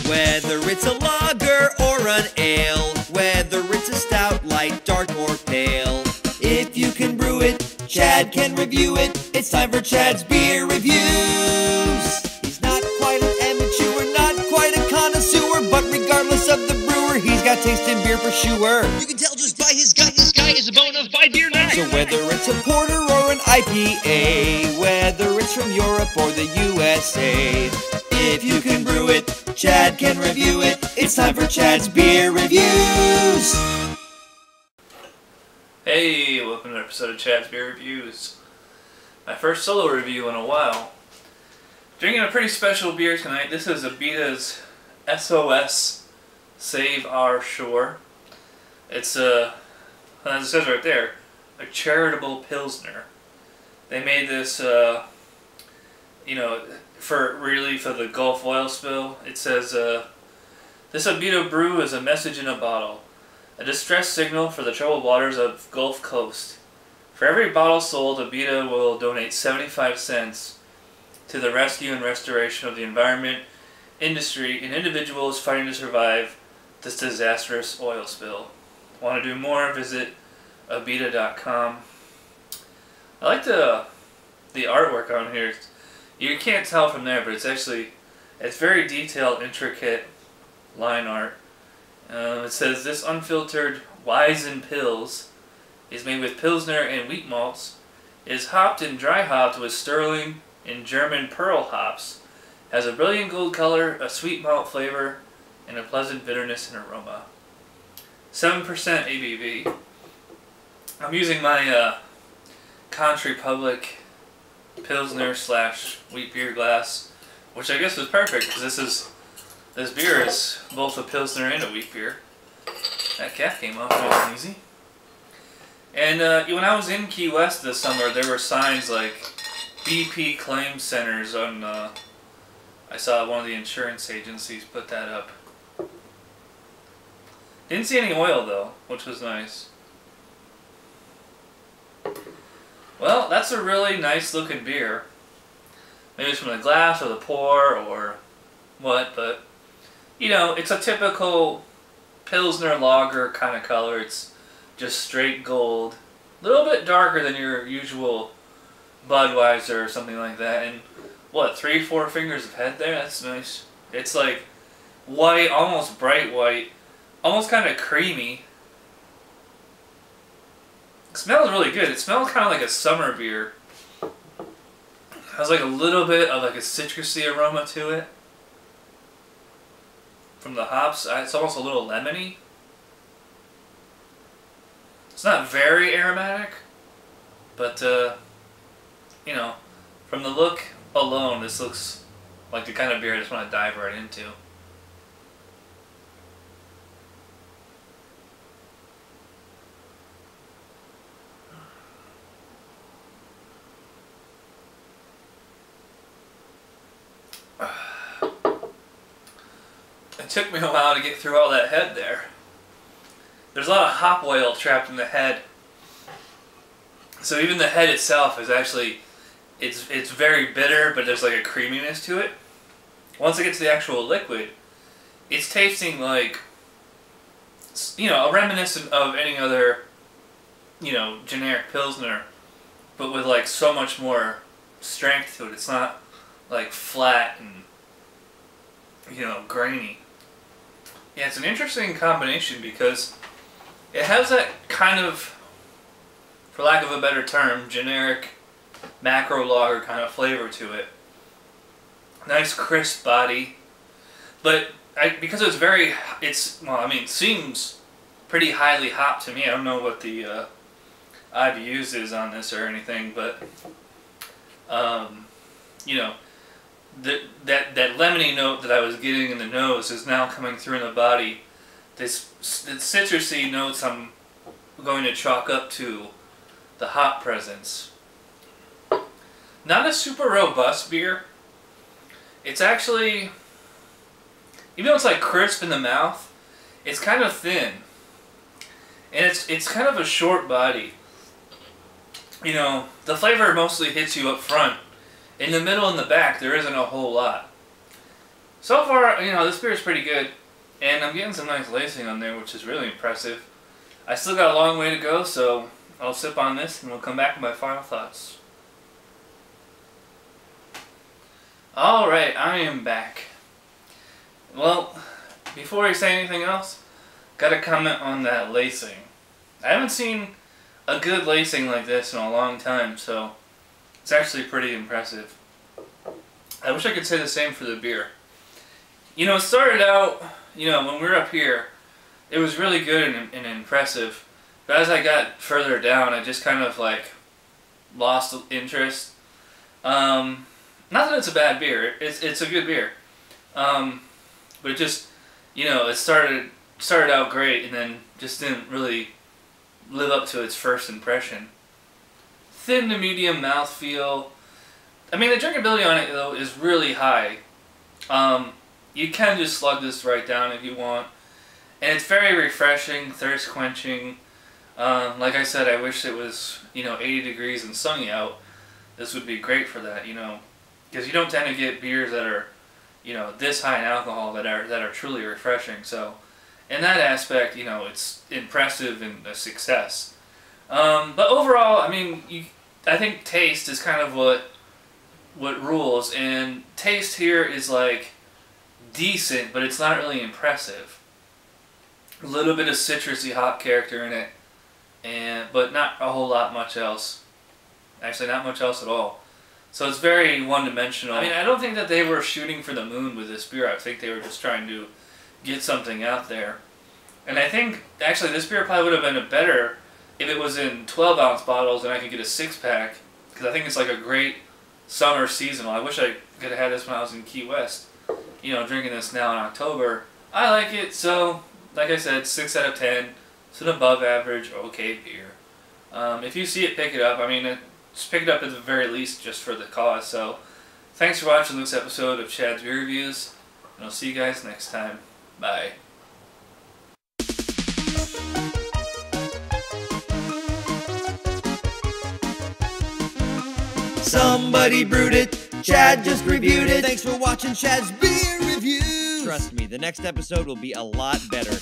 Whether it's a lager or an ale, whether it's a stout, light, dark, or pale, if you can brew it, Chad can review it. It's time for Chad's Beer Reviews. He's not quite an amateur, not quite a connoisseur, but regardless of the brewer, he's got taste in beer for sure. You can tell just by his gut, this guy is a bona fide beer nut. So whether it's a porter or an IPA, whether it's from Europe or the USA, if you can brew it, Chad can review it. It's time for Chad's Beer Reviews. Hey, welcome to an episode of Chad's Beer Reviews. My first solo review in a while. Drinking a pretty special beer tonight. This is Abita's S.O.S. Save Our Shore. It's as it says right there, a charitable pilsner. They made this, for relief of the Gulf oil spill. It says, this Abita brew is a message in a bottle. A distress signal for the troubled waters of Gulf Coast. For every bottle sold, Abita will donate 75 cents to the rescue and restoration of the environment, industry, and individuals fighting to survive this disastrous oil spill. Want to do more? Visit abita.com. I like the artwork on here. You can't tell from there, but it's very detailed, intricate line art. It says, this unfiltered 𝗦𝗢𝗄𝗍 is made with pilsner and wheat malts. It is hopped and dry hopped with sterling and German pearl hops. Has a brilliant gold color, a sweet malt flavor, and a pleasant bitterness and aroma. 7% ABV. I'm using my Country Public Pilsner / wheat beer glass, which I guess is perfect because this beer is both a Pilsner and a wheat beer. That cap came off nice and easy. And when I was in Key West this summer, there were signs like BP claim centers on, I saw one of the insurance agencies put that up. Didn't see any oil though, which was nice. Well, that's a really nice looking beer. Maybe it's from the glass or the pour or what, but you know, it's a typical Pilsner lager kind of color. It's just straight gold. A little bit darker than your usual Budweiser or something like that. And what, 3-4 fingers of head there? That's nice. It's like white, almost bright white, almost kind of creamy. It smells really good. It smells kind of like a summer beer. It has like a little bit of like a citrusy aroma to it. From the hops, it's almost a little lemony. It's not very aromatic, but you know, from the look alone, this looks like the kind of beer I just want to dive right into. It took me a while to get through all that head there. There's a lot of hop oil trapped in the head. So even the head itself is actually, it's very bitter, but there's like a creaminess to it. Once it gets to the actual liquid, it's tasting like, you know, a reminiscent of any other, you know, generic Pilsner, but with like so much more strength to it. It's not like flat and, you know, grainy. Yeah, it's an interesting combination because it has that kind of, for lack of a better term, generic macro lager kind of flavor to it. Nice crisp body, but because it seems pretty highly hopped to me. I don't know what the IBUs is on this or anything, but you know, that lemony note that I was getting in the nose is now coming through in the body. The citrusy notes I'm going to chalk up to the hop presence. Not a super robust beer. It's actually, even though it's like crisp in the mouth, it's kind of thin. And it's kind of a short body. You know, the flavor mostly hits you up front. In the middle and the back, there isn't a whole lot. So far, you know, this beer is pretty good, and I'm getting some nice lacing on there, which is really impressive. I still got a long way to go, so I'll sip on this and we'll come back with my final thoughts. Alright, I am back. Well, before I say anything else, gotta comment on that lacing. I haven't seen a good lacing like this in a long time, so it's actually pretty impressive. I wish I could say the same for the beer. You know, it started out, you know, when we were up here, it was really good and impressive. But as I got further down, I just kind of like lost interest. Not that it's a bad beer, it's a good beer. But it just, you know, it started out great and then just didn't really live up to its first impression. Thin to medium mouthfeel. I mean, the drinkability on it though is really high. You can just slug this right down if you want. And it's very refreshing, thirst quenching. Like I said, I wish it was, you know, 80 degrees and sunny out. This would be great for that, you know. Because you don't tend to get beers that are, you know, this high in alcohol that are truly refreshing. So, in that aspect, you know, it's impressive and a success. But overall, I mean, I think taste is kind of what rules, and taste here is like decent, but it's not really impressive. A little bit of citrusy hop character in it, but not a whole lot much else. Actually, not much else at all. So it's very one-dimensional. I mean, I don't think that they were shooting for the moon with this beer. I think they were just trying to get something out there. And I think, actually, this beer probably would have been better if it was in 12-ounce bottles and I could get a 6-pack, because I think it's like a great summer seasonal. I wish I could have had this when I was in Key West. You know, drinking this now in October. I like it, so, like I said, 6 out of 10. It's an above average, okay beer. If you see it, pick it up. I mean, just pick it up at the very least just for the cause. So, thanks for watching this episode of Chad's Beer Reviews, and I'll see you guys next time. Bye. Somebody brewed it, Chad just reviewed it. Thanks for watching Chad's Beer Reviews. Trust me, the next episode will be a lot better.